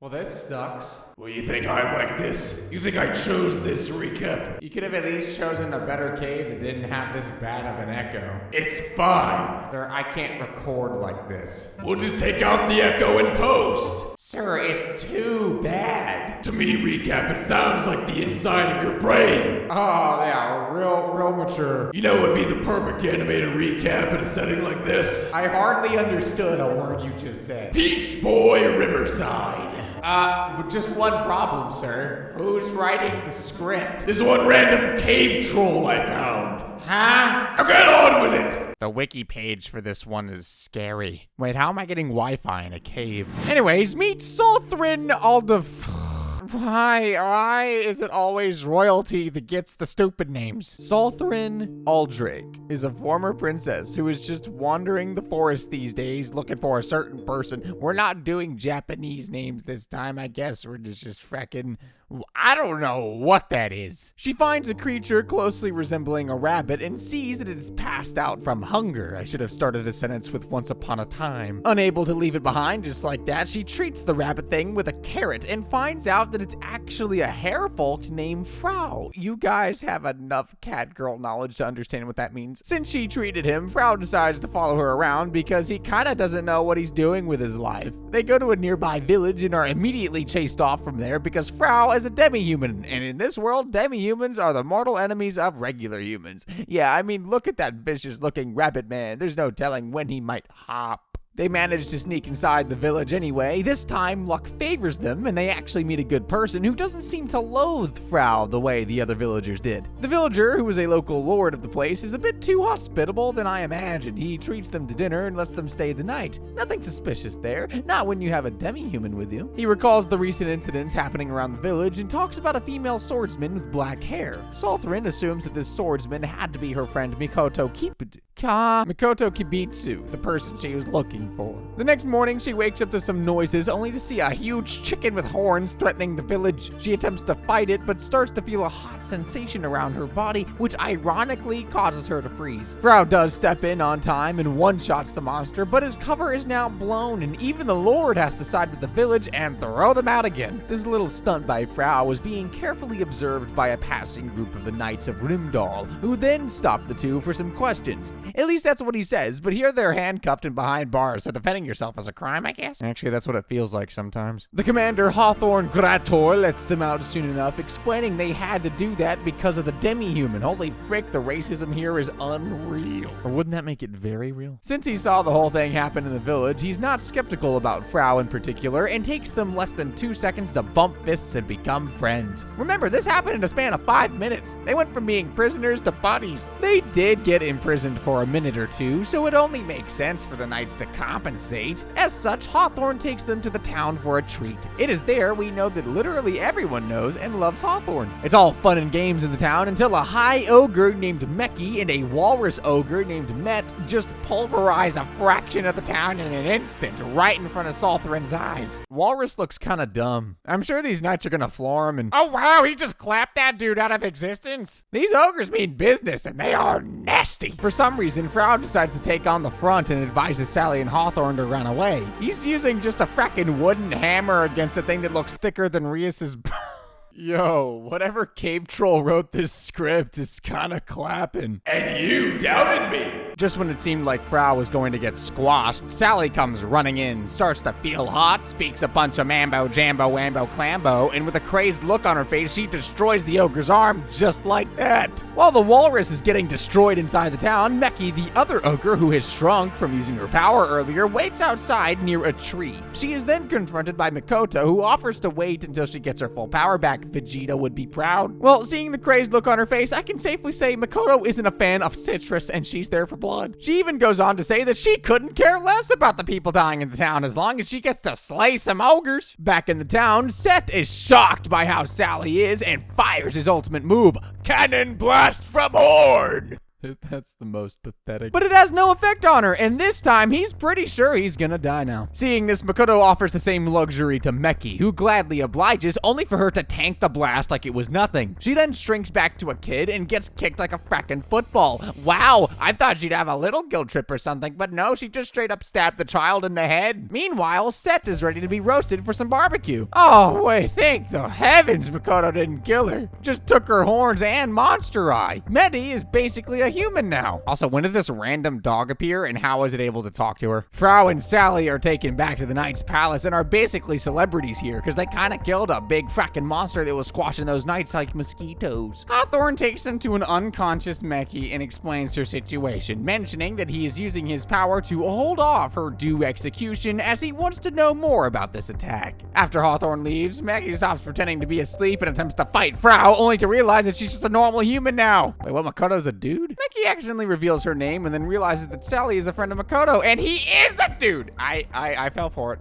Well, this sucks. Well, you think I like this? You think I chose this recap? You could have at least chosen a better cave that didn't have this bad of an echo. It's fine. Sir, I can't record like this. We'll just take out the echo in post. Sir, it's too bad. To me, recap, it sounds like the inside of your brain. Oh, yeah, real mature. You know what would be the perfect animated recap in a setting like this? I hardly understood a word you just said. Peach Boy Riverside. Just one problem, sir. Who's writing the script? This one random cave troll I found. Huh? Now get on with it! The wiki page for this one is scary. Wait, how am I getting Wi-Fi in a cave? Anyways, meet Solthrin Aldef. Why is it always royalty that gets the stupid names? Solthrin Aldrake is a former princess who is just wandering the forest these days looking for a certain person. We're not doing Japanese names this time, I guess. We're just frickin'... I don't know what that is. She finds a creature closely resembling a rabbit and sees that it is passed out from hunger. I should have started the sentence with once upon a time. Unable to leave it behind just like that, she treats the rabbit thing with a carrot and finds out that it's actually a harefolk named Frau. You guys have enough cat girl knowledge to understand what that means. Since she treated him, Frau decides to follow her around because he kinda doesn't know what he's doing with his life. They go to a nearby village and are immediately chased off from there because Frau is a demi-human, and in this world, demi-humans are the mortal enemies of regular humans. Yeah, I mean, look at that vicious-looking rabbit man. There's no telling when he might hop. They manage to sneak inside the village anyway. This time, luck favors them, and they actually meet a good person who doesn't seem to loathe Frau the way the other villagers did. The villager, who is a local lord of the place, is a bit too hospitable than I imagined. He treats them to dinner and lets them stay the night. Nothing suspicious there, not when you have a demi-human with you. He recalls the recent incidents happening around the village and talks about a female swordsman with black hair. Solthrin assumes that this swordsman had to be her friend Mikoto Kibitsu, the person she was looking for. The next morning, she wakes up to some noises only to see a huge chicken with horns threatening the village. She attempts to fight it, but starts to feel a hot sensation around her body, which ironically causes her to freeze. Frau does step in on time and one-shots the monster, but his cover is now blown, and even the Lord has to side with the village and throw them out again. This little stunt by Frau was being carefully observed by a passing group of the Knights of Rimdal, who then stopped the two for some questions. At least that's what he says, but here they're handcuffed and behind bars, so defending yourself is a crime, I guess? Actually, that's what it feels like sometimes. The commander, Hawthorne Grator, lets them out soon enough, explaining they had to do that because of the demi-human. Holy frick, the racism here is unreal. Or wouldn't that make it very real? Since he saw the whole thing happen in the village, he's not skeptical about Frau in particular, and takes them less than 2 seconds to bump fists and become friends. Remember, this happened in a span of 5 minutes. They went from being prisoners to buddies. They did get imprisoned for a minute or two, so it only makes sense for the knights to compensate. As such, Hawthorne takes them to the town for a treat. It is there we know that literally everyone knows and loves Hawthorne. It's all fun and games in the town until a high ogre named Meki and a walrus ogre named Met just pulverize a fraction of the town in an instant, right in front of Solthrin's eyes. Walrus looks kinda dumb. I'm sure these knights are gonna floor him and, oh wow, he just clapped that dude out of existence. These ogres mean business and they are nasty. For some reason, Frau decides to take on the front and advises Sally and Hawthorne to run away. He's using just a frackin' wooden hammer against a thing that looks thicker than Rias's Yo, whatever cave troll wrote this script is kinda clapping. And you doubted me! Just when it seemed like Frau was going to get squashed, Sally comes running in, starts to feel hot, speaks a bunch of mambo, jambo, wambo, clambo, and with a crazed look on her face, she destroys the ogre's arm just like that. While the walrus is getting destroyed inside the town, Meki, the other ogre who has shrunk from using her power earlier, waits outside near a tree. She is then confronted by Mikoto, who offers to wait until she gets her full power back. Vegeta would be proud. Well, seeing the crazed look on her face, I can safely say Mikoto isn't a fan of citrus and she's there for blood. She even goes on to say that she couldn't care less about the people dying in the town as long as she gets to slay some ogres. Back in the town, Seth is shocked by how Sally is and fires his ultimate move, Cannon Blast from Horn! That's the most pathetic. But it has no effect on her, and this time he's pretty sure he's gonna die now. Seeing this, Makoto offers the same luxury to Meki, who gladly obliges, only for her to tank the blast like it was nothing. She then shrinks back to a kid and gets kicked like a frackin' football. Wow, I thought she'd have a little guilt trip or something, but no, she just straight up stabbed the child in the head. Meanwhile, Set is ready to be roasted for some barbecue. Oh wait, thank the heavens Makoto didn't kill her. Just took her horns and monster eye. Medi is basically a human now. Also, when did this random dog appear and how is it able to talk to her? Frau and Sally are taken back to the Knight's Palace and are basically celebrities here because they kind of killed a big frackin' monster that was squashing those knights like mosquitoes. Hawthorne takes them to an unconscious Meki and explains her situation, mentioning that he is using his power to hold off her due execution as he wants to know more about this attack. After Hawthorne leaves, Meki stops pretending to be asleep and attempts to fight Frau, only to realize that she's just a normal human now. Wait, what, Makoto's a dude? Meki accidentally reveals her name and then realizes that Sally is a friend of Makoto, and he is a dude! I fell for it.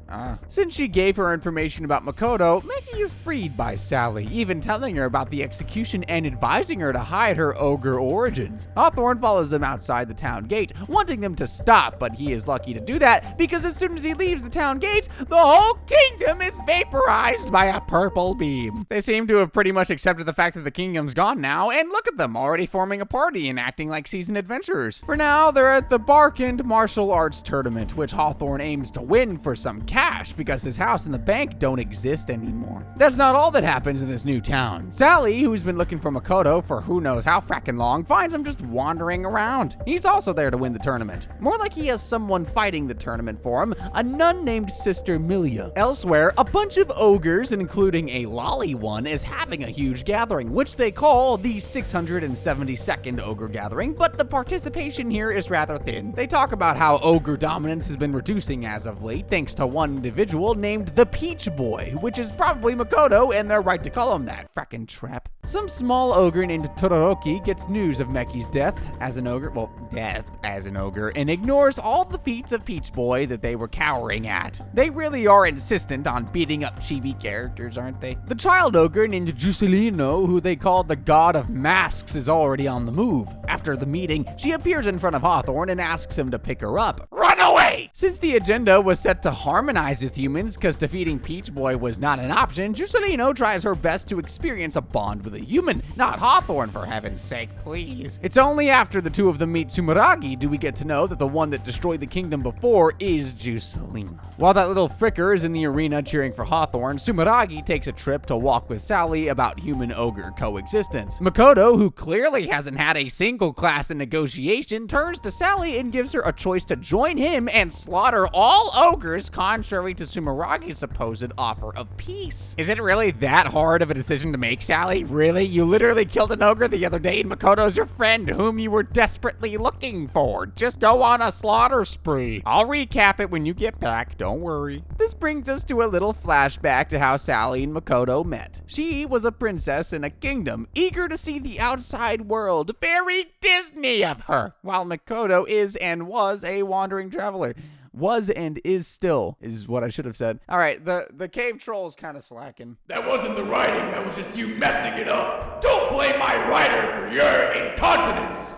Since she gave her information about Makoto, Meki is freed by Sally, even telling her about the execution and advising her to hide her ogre origins. Hawthorne follows them outside the town gate, wanting them to stop, but he is lucky to do that because as soon as he leaves the town gates, the whole kingdom is vaporized by a purple beam. They seem to have pretty much accepted the fact that the kingdom's gone now, and look at them, already forming a party and acting like seasoned adventurers. For now, they're at the Barkand Martial Arts Tournament, which Hawthorne aims to win for some cash because his house and the bank don't exist anymore. That's not all that happens in this new town. Sally, who's been looking for Makoto for who knows how frackin' long, finds him just wandering around. He's also there to win the tournament. More like he has someone fighting the tournament for him, a nun named Sister Milia. Elsewhere, a bunch of ogres, including a lolly one, is having a huge gathering, which they call the 672nd Ogre Gathering, but the participation here is rather thin. They talk about how ogre dominance has been reducing as of late, thanks to one individual named the Peach Boy, which is probably Makoto, and they're right to call him that. Frackin' trap. Some small ogre named Todoroki gets news of Meki's death as an ogre, and ignores all the feats of Peach Boy that they were cowering at. They really are insistent on beating up chibi characters, aren't they? The child ogre named Juscelino, who they call the God of Masks, is already on the move. After the meeting, she appears in front of Hawthorne and asks him to pick her up. Run away! Since the agenda was set to harmonize with humans because defeating Peach Boy was not an option, Juscelino tries her best to experience a bond with a human, not Hawthorne for heaven's sake, please. It's only after the two of them meet Sumeragi do we get to know that the one that destroyed the kingdom before is Juscelino. While that little fricker is in the arena cheering for Hawthorne, Sumeragi takes a trip to walk with Sally about human-ogre coexistence. Makoto, who clearly hasn't had a single class in negotiation, turns to Sally and gives her a choice to join him and slaughter all ogres, contrary to Sumeragi's supposed offer of peace. Is it really that hard of a decision to make, Sally? Really? You literally killed an ogre the other day and Makoto's your friend, whom you were desperately looking for. Just go on a slaughter spree. I'll recap it when you get back, don't worry. This brings us to a little flashback to how Sally and Makoto met. She was a princess in a kingdom, eager to see the outside world. Very Disney of her. While Makoto is and was a wandering traveler. Was and is still, is what I should have said. All right, the cave troll's kind of slacking. That wasn't the writing, that was just you messing it up. Don't blame my writer for your incontinence.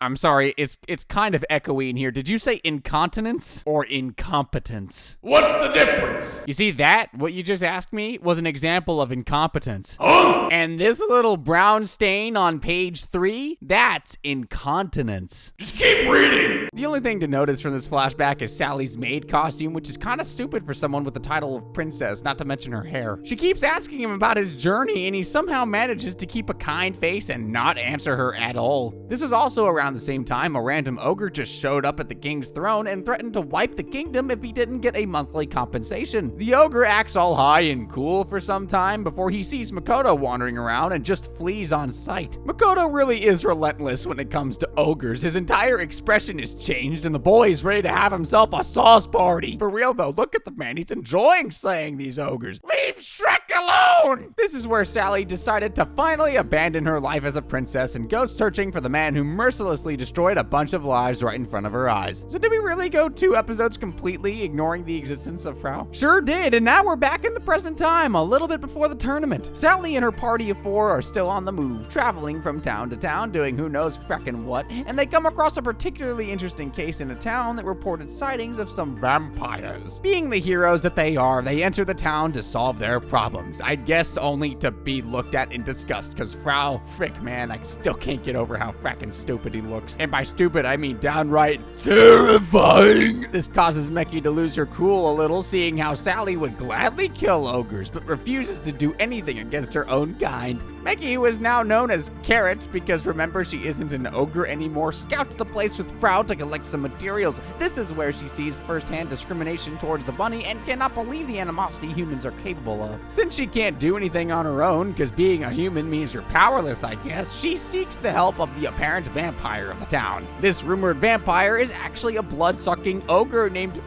I'm sorry, it's kind of echoey in here. Did you say incontinence or incompetence? What's the difference? You see that? What you just asked me was an example of incompetence. Huh? And this little brown stain on page 3, that's incontinence. Just keep reading. The only thing to notice from this flashback is Sally's maid costume, which is kind of stupid for someone with the title of princess, not to mention her hair. She keeps asking him about his journey, and he somehow manages to keep a kind face and not answer her at all. This was also around the same time a random ogre just showed up at the king's throne and threatened to wipe the kingdom if he didn't get a monthly compensation. The ogre acts all high and cool for some time before he sees Makoto wandering around and just flees on sight. Makoto really is relentless when it comes to ogres. His entire expression is changed and the boy is ready to have himself a sauce party. For real though, look at the man, he's enjoying slaying these ogres. Leave Shrek alone! This is where Sally decided to finally abandon her life as a princess and go searching for the man who mercilessly mercilessly destroyed a bunch of lives right in front of her eyes. So did we really go 2 episodes completely ignoring the existence of Frau? Sure did, and now we're back in the present time, a little bit before the tournament. Sally and her party of 4 are still on the move, traveling from town to town, doing who knows frickin' what, and they come across a particularly interesting case in a town that reported sightings of some vampires. Being the heroes that they are, they enter the town to solve their problems. I guess only to be looked at in disgust, because Frau, frick man, I still can't get over how frackin' stupid he looks. And by stupid, I mean downright terrifying. This causes Meki to lose her cool a little, seeing how Sally would gladly kill ogres, but refuses to do anything against her own kind. Meki, who is now known as Kɪʟʟᴇᴅ, because remember she isn't an ogre anymore, scouts the place with Frau to collect some materials. This is where she sees firsthand discrimination towards the bunny and cannot believe the animosity humans are capable of. Since she can't do anything on her own, because being a human means you're powerless, I guess, she seeks the help of the apparent vampire of the town. This rumored vampire is actually a blood-sucking ogre named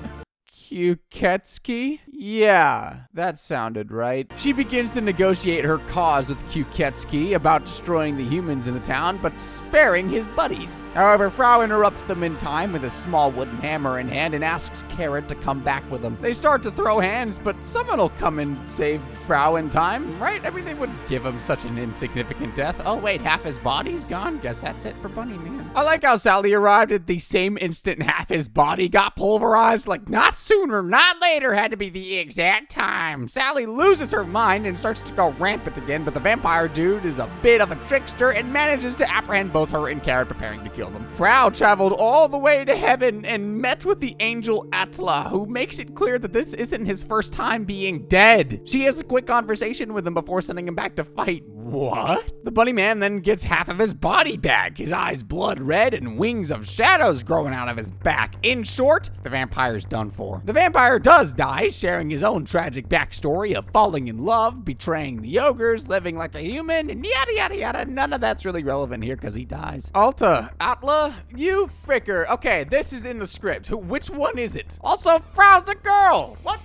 Kɪʟʟᴇᴅ? Yeah, that sounded right. She begins to negotiate her cause with Kɪʟʟᴇᴅ about destroying the humans in the town, but sparing his buddies. However, Frau interrupts them in time with a small wooden hammer in hand and asks Kɪʟʟᴅ to come back with them. They start to throw hands, but someone will come and save Frau in time, right? I mean, they wouldn't give him such an insignificant death. Oh wait, half his body's gone? Guess that's it for Bunny Man. I like how Sally arrived at the same instant half his body got pulverized, like not sooner, not later, had to be the exact time. Sally loses her mind and starts to go rampant again, but the vampire dude is a bit of a trickster and manages to apprehend both her and Kɪʟʟᴅ, preparing to kill them. Frau traveled all the way to heaven and met with the angel Atla, who makes it clear that this isn't his first time being dead. She has a quick conversation with him before sending him back to fight. What? The bunny man then gets half of his body back, his eyes blood red and wings of shadows growing out of his back. In short, the vampire's done for. The vampire does die, sharing his own tragic backstory of falling in love, betraying the ogres, living like a human, and yada yada yada. None of that's really relevant here because he dies. Atla, you fricker. Okay, this is in the script. Which one is it? Also, Frau's a girl. What?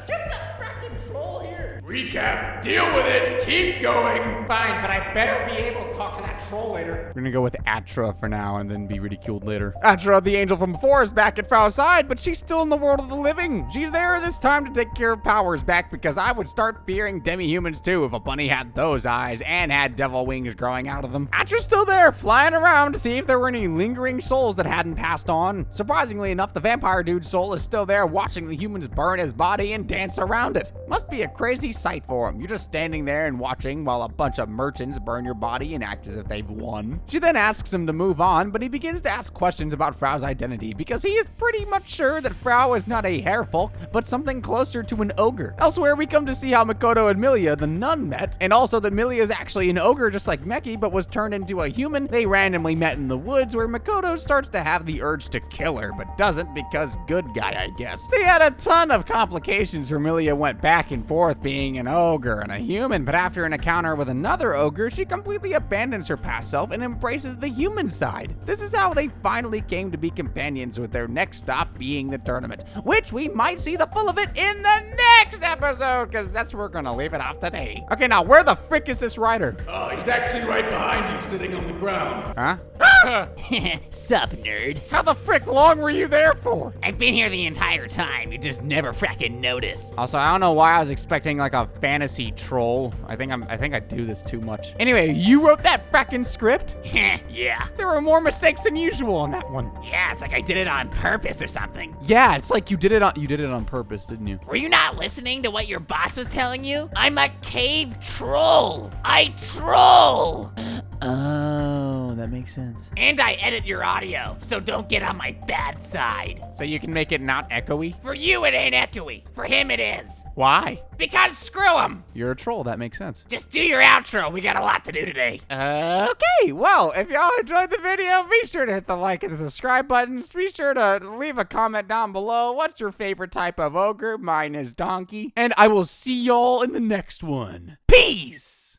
Get that fracking troll here. Recap, deal with it, keep going. Fine, but I better be able to talk to that troll later. We're gonna go with Atra for now and then be ridiculed later. Atra, the angel from before, is back at Frau's side, but she's still in the world of the living. She's there this time to take care of powers back, because I would start fearing demi-humans too if a bunny had those eyes and had devil wings growing out of them. Atra's still there, flying around to see if there were any lingering souls that hadn't passed on. Surprisingly enough, the vampire dude's soul is still there, watching the humans burn his body and dance around it. Must be a crazy sight for him. You're just standing there and watching while a bunch of merchants burn your body and act as if they've won. She then asks him to move on, but he begins to ask questions about Frau's identity because he is pretty much sure that Frau is not a hairfolk, but something closer to an ogre. Elsewhere, we come to see how Makoto and Milia, the nun, met, and also that Milia is actually an ogre just like Meki, but was turned into a human. They randomly met in the woods where Makoto starts to have the urge to kill her, but doesn't because good guy, I guess. They had a ton of complications where Milia went back and forth being an ogre and a human, but after an encounter with another ogre, she completely abandons her past self and embraces the human side. This is how they finally came to be companions, with their next stop being the tournament, which we might see the full of it in the next episode, because that's where we're gonna leave it off today. Okay, now where the frick is this rider? He's actually right behind you, sitting on the ground. Huh? Sup, nerd? How the frick long were you there for? I've been here the entire time. You just never fracking notice. Also, I don't know why I was expecting like a fantasy troll. I think I do this too much. Anyway, you wrote that fracking script? Yeah. There were more mistakes than usual on that one. Yeah, it's like I did it on purpose or something. Yeah, it's like you did it on purpose, didn't you? Were you not listening to what your boss was telling you? I'm a cave troll. I troll. Oh, that makes sense. And I edit your audio, so don't get on my bad side. So you can make it not echoey? For you, it ain't echoey. For him, it is. Why? Because screw him. You're a troll, that makes sense. Just do your outro. We got a lot to do today. Okay, well, if y'all enjoyed the video, be sure to hit the like and the subscribe buttons. Be sure to leave a comment down below. What's your favorite type of ogre? Mine is donkey. And I will see y'all in the next one. Peace!